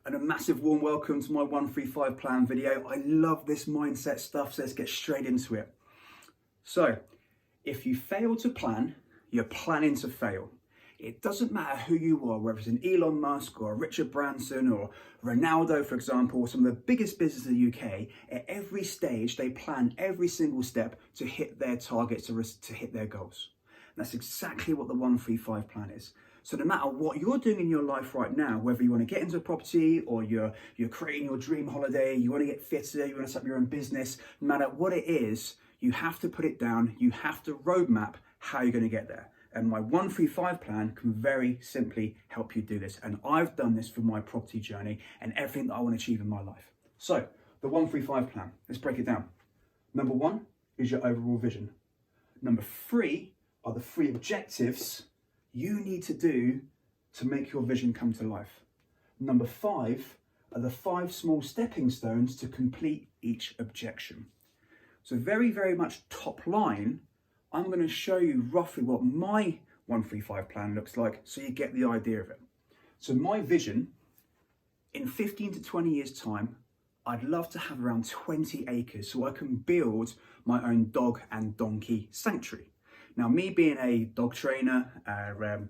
and a massive warm welcome to my 135 plan video. I love this mindset stuff, so let's get straight into it. So, if you fail to plan, you're planning to fail. It doesn't matter who you are, whether it's an Elon Musk or a Richard Branson or Ronaldo, for example, or some of the biggest businesses in the UK. At every stage, they plan every single step to hit their targets, to hit their goals. And that's exactly what the 135 plan is. So no matter what you're doing in your life right now, whether you want to get into property or you're creating your dream holiday, you want to get fitter, you want to set up your own business, no matter what it is, you have to put it down. You have to roadmap how you're going to get there. And my 135 plan can very simply help you do this. And I've done this for my property journey and everything that I want to achieve in my life. So the 135 plan, let's break it down. Number 1 is your overall vision. Number 3 are the 3 objectives you need to do to make your vision come to life. Number 5 are the 5 small stepping stones to complete each objection. So very, very much top line, I'm going to show you roughly what my 135 plan looks like so you get the idea of it. So my vision, in 15 to 20 years time, I'd love to have around 20 acres so I can build my own dog and donkey sanctuary. Now, me being a dog trainer,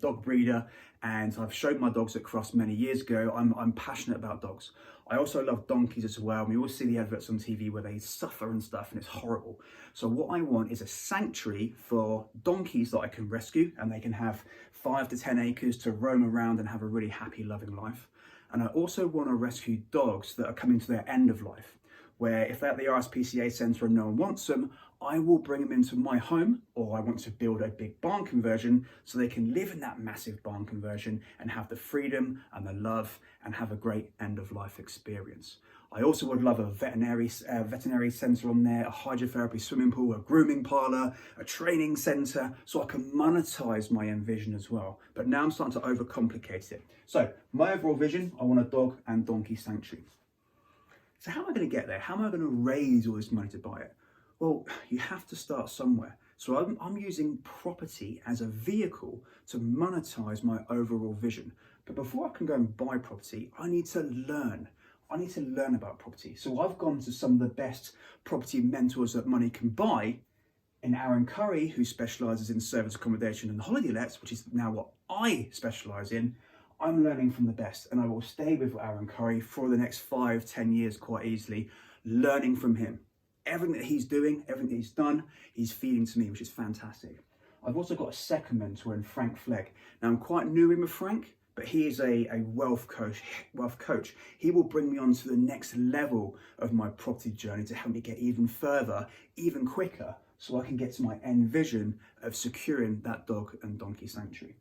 dog breeder, and I've showed my dogs at Cross many years ago, I'm passionate about dogs. I also love donkeys as well. We always see the adverts on TV where they suffer and stuff, and it's horrible. So what I want is a sanctuary for donkeys that I can rescue, and they can have 5 to 10 acres to roam around and have a really happy, loving life. And I also want to rescue dogs that are coming to their end of life, where if they're at the RSPCA centre and no one wants them, I will bring them into my home, or I want to build a big barn conversion so they can live in that massive barn conversion and have the freedom and the love and have a great end of life experience. I also would love a veterinary centre on there, a hydrotherapy swimming pool, a grooming parlour, a training centre, so I can monetize my end vision as well. But now I'm starting to overcomplicate it. So my overall vision, I want a dog and donkey sanctuary. So how am I going to get there? How am I going to raise all this money to buy it? Well, you have to start somewhere. So I'm using property as a vehicle to monetize my overall vision. But before I can go and buy property, I need to learn. I need to learn about property. So I've gone to some of the best property mentors that money can buy in Aaron Curry, who specializes in service accommodation and holiday lets, which is now what I specialize in. I'm learning from the best, and I will stay with Aaron Curry for the next 5-10 years quite easily, learning from him. Everything that he's doing, everything that he's done, he's feeding to me, which is fantastic. I've also got a second mentor in Frank Flegg. Now, I'm quite new in with Frank, but he is a wealth coach. He will bring me on to the next level of my property journey to help me get even further, even quicker, so I can get to my end vision of securing that dog and donkey sanctuary.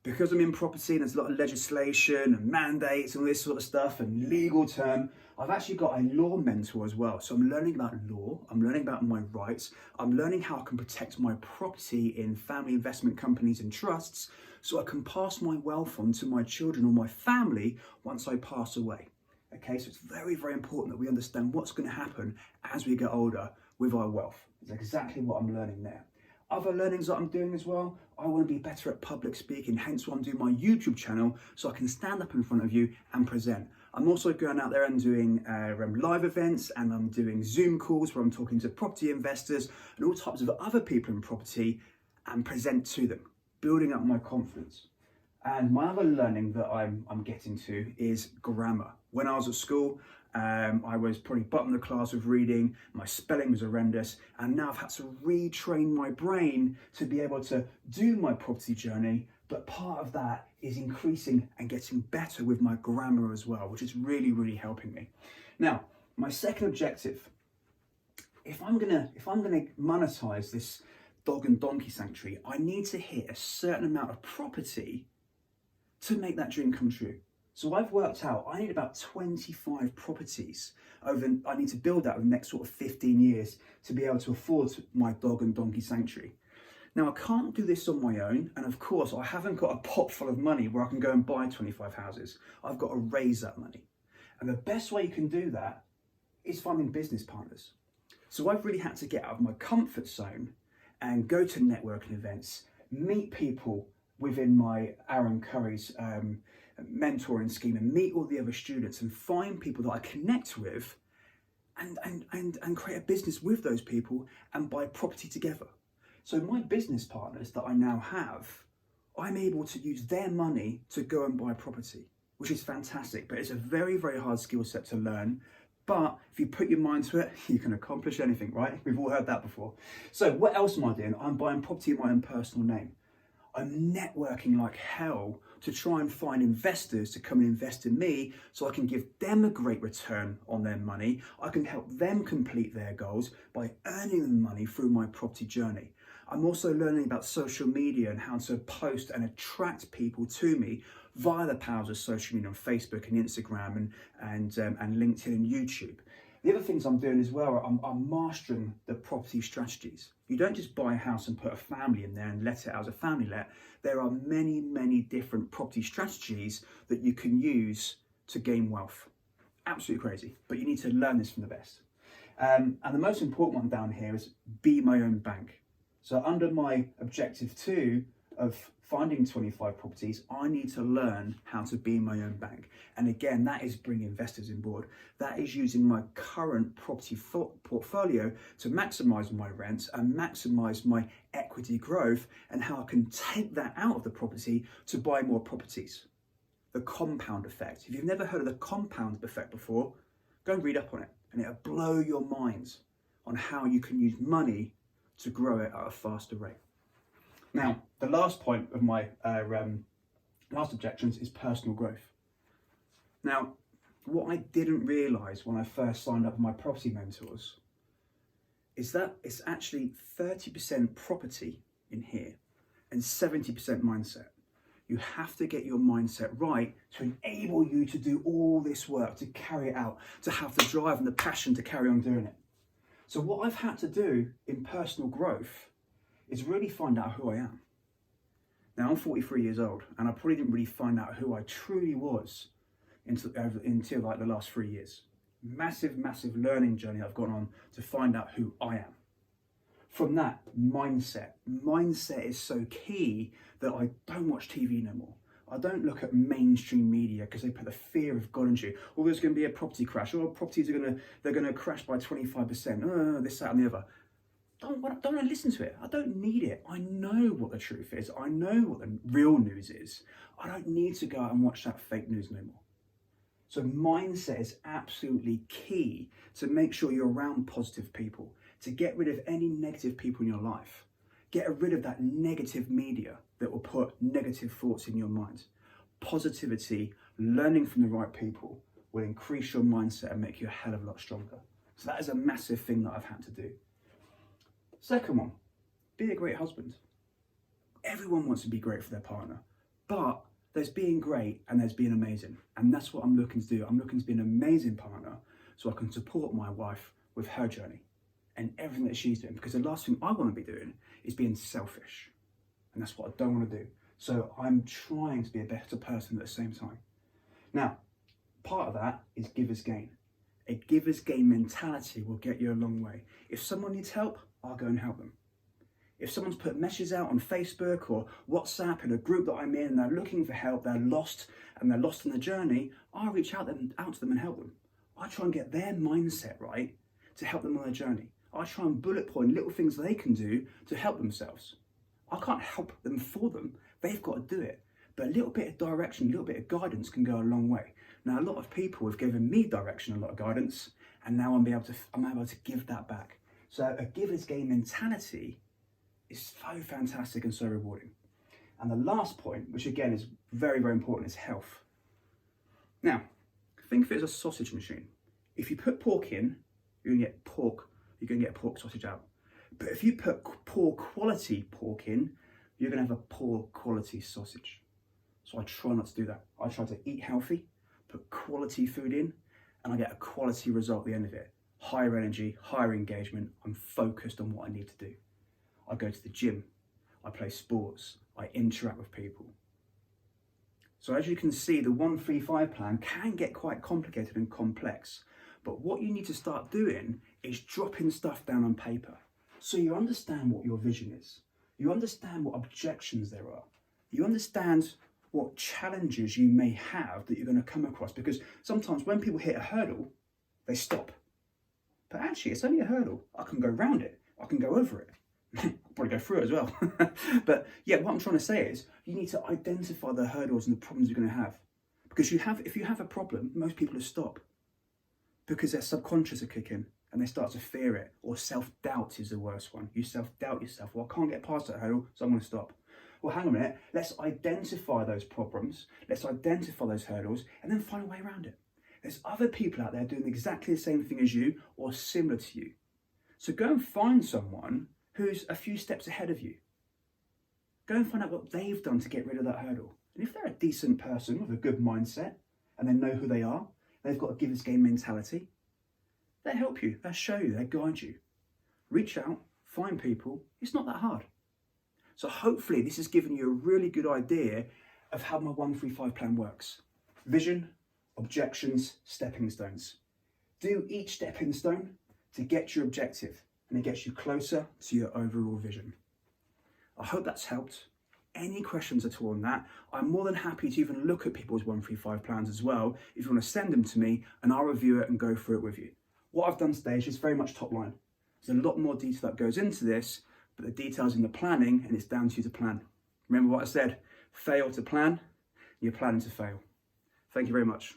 Because I'm in property and there's a lot of legislation and mandates and all this sort of stuff and legal term, I've actually got a law mentor as well. So I'm learning about law, I'm learning about my rights, I'm learning how I can protect my property in family investment companies and trusts so I can pass my wealth on to my children or my family once I pass away. Okay, so it's very, very important that we understand what's going to happen as we get older with our wealth. It's exactly what I'm learning there. Other learnings that I'm doing as well, I want to be better at public speaking, hence why I'm doing my YouTube channel so I can stand up in front of you and present. I'm also going out there and doing live events, and I'm doing Zoom calls where I'm talking to property investors and all types of other people in property and present to them, building up my confidence. And my other learning that I'm getting to is grammar. When I was at school, I was probably bottom of the class with reading, my spelling was horrendous, and now I've had to retrain my brain to be able to do my property journey, but part of that is increasing and getting better with my grammar as well, which is really, really helping me. Now, my second objective, if I'm gonna monetize this dog and donkey sanctuary, I need to hit a certain amount of property to make that dream come true. So I've worked out I need about 25 properties I need to build that over the next sort of 15 years to be able to afford my dog and donkey sanctuary. Now, I can't do this on my own, and of course I haven't got a pot full of money where I can go and buy 25 houses. I've got to raise that money. And the best way you can do that is finding business partners. So I've really had to get out of my comfort zone and go to networking events, meet people within my Aaron Curry's mentoring scheme and meet all the other students and find people that I connect with and create a business with those people and buy property together. So my business partners that I now have, I'm able to use their money to go and buy property, which is fantastic, but it's a very, very hard skill set to learn. But if you put your mind to it, you can accomplish anything, right? We've all heard that before. So what else am I doing? I'm buying property in my own personal name. I'm networking like hell to try and find investors to come and invest in me so I can give them a great return on their money. I can help them complete their goals by earning them money through my property journey. I'm also learning about social media and how to post and attract people to me via the powers of social media on Facebook and Instagram and LinkedIn and YouTube. The other things I'm doing as well, I'm mastering the property strategies. You don't just buy a house and put a family in there and let it out as a family let. There are many, many different property strategies that you can use to gain wealth. Absolutely crazy, but you need to learn this from the best. And the most important one down here is be my own bank. So under my objective 2 of finding 25 properties, I need to learn how to be my own bank. And again, that is bringing investors on board. That is using my current property portfolio to maximize my rents and maximize my equity growth and how I can take that out of the property to buy more properties. The compound effect. If you've never heard of the compound effect before, go and read up on it and it'll blow your minds on how you can use money to grow it at a faster rate. Now, the last point of my last objections is personal growth. Now, what I didn't realise when I first signed up with my property mentors is that it's actually 30% property in here and 70% mindset. You have to get your mindset right to enable you to do all this work, to carry it out, to have the drive and the passion to carry on doing it. So what I've had to do in personal growth is really find out who I am. Now I'm 43 years old and I probably didn't really find out who I truly was until like the last 3 years. Massive, massive learning journey I've gone on to find out who I am. From that, mindset. Mindset is so key that I don't watch TV no more. I don't look at mainstream media because they put the fear of God into you. Or there's going to be a property crash, or properties they're going to crash by 25%. This, that, and the other. Don't want to listen to it. I don't need it. I know what the truth is. I know what the real news is. I don't need to go out and watch that fake news no more. So mindset is absolutely key to make sure you're around positive people, to get rid of any negative people in your life. Get rid of that negative media that will put negative thoughts in your mind. Positivity, learning from the right people will increase your mindset and make you a hell of a lot stronger. So that is a massive thing that I've had to do. Second one, be a great husband. Everyone wants to be great for their partner, but there's being great and there's being amazing. And that's what I'm looking to do. I'm looking to be an amazing partner so I can support my wife with her journey and everything that she's doing. Because the last thing I want to be doing is being selfish. And that's what I don't want to do. So I'm trying to be a better person at the same time. Now, part of that is givers gain. A givers gain mentality will get you a long way. If someone needs help, I'll go and help them. If someone's put messages out on Facebook or WhatsApp in a group that I'm in and they're looking for help, they're lost in the journey, I'll reach out to them and help them. I try and get their mindset right to help them on their journey. I try and bullet point little things they can do to help themselves. I can't help them for them. They've got to do it. But a little bit of direction, a little bit of guidance can go a long way. Now, a lot of people have given me direction, a lot of guidance, and now I'm able to give that back. So a giver's gain mentality is so fantastic and so rewarding. And the last point, which again is very, very important, is health. Now, think of it as a sausage machine. If you put pork in, you're going to get pork sausage out. But if you put poor quality pork in, you're going to have a poor quality sausage. So I try not to do that. I try to eat healthy, put quality food in, and I get a quality result at the end of it. Higher energy, higher engagement. I'm focused on what I need to do. I go to the gym, I play sports, I interact with people. So as you can see, the 1-3-5 plan can get quite complicated and complex. But what you need to start doing is dropping stuff down on paper. So you understand what your vision is. You understand what objections there are. You understand what challenges you may have that you're going to come across, because sometimes when people hit a hurdle, they stop. But actually, it's only a hurdle. I can go around it. I can go over it. I'll probably go through it as well. But yeah, what I'm trying to say is you need to identify the hurdles and the problems you're going to have. Because if you have a problem, most people will stop because their subconscious will kick in and they start to fear it, or self-doubt is the worst one. You self-doubt yourself. Well, I can't get past that hurdle, so I'm going to stop. Well, hang on a minute. Let's identify those problems. Let's identify those hurdles and then find a way around it. There's other people out there doing exactly the same thing as you or similar to you. So go and find someone who's a few steps ahead of you. Go and find out what they've done to get rid of that hurdle. And if they're a decent person with a good mindset and they know who they are, they've got a give us game mentality, they'll help you, they'll show you, they'll guide you. Reach out, find people. It's not that hard. So hopefully this has given you a really good idea of how my 1-3-5 plan works. Vision, objections, stepping stones. Do each stepping stone to get your objective, and it gets you closer to your overall vision. I hope that's helped. Any questions at all on that, I'm more than happy to even look at people's 1-3-5 plans as well. If you want to send them to me and I'll review it and go through it with you. What I've done today is just very much top line. There's a lot more detail that goes into this, but the detail's in the planning and it's down to you to plan. Remember what I said, fail to plan, you're planning to fail. Thank you very much.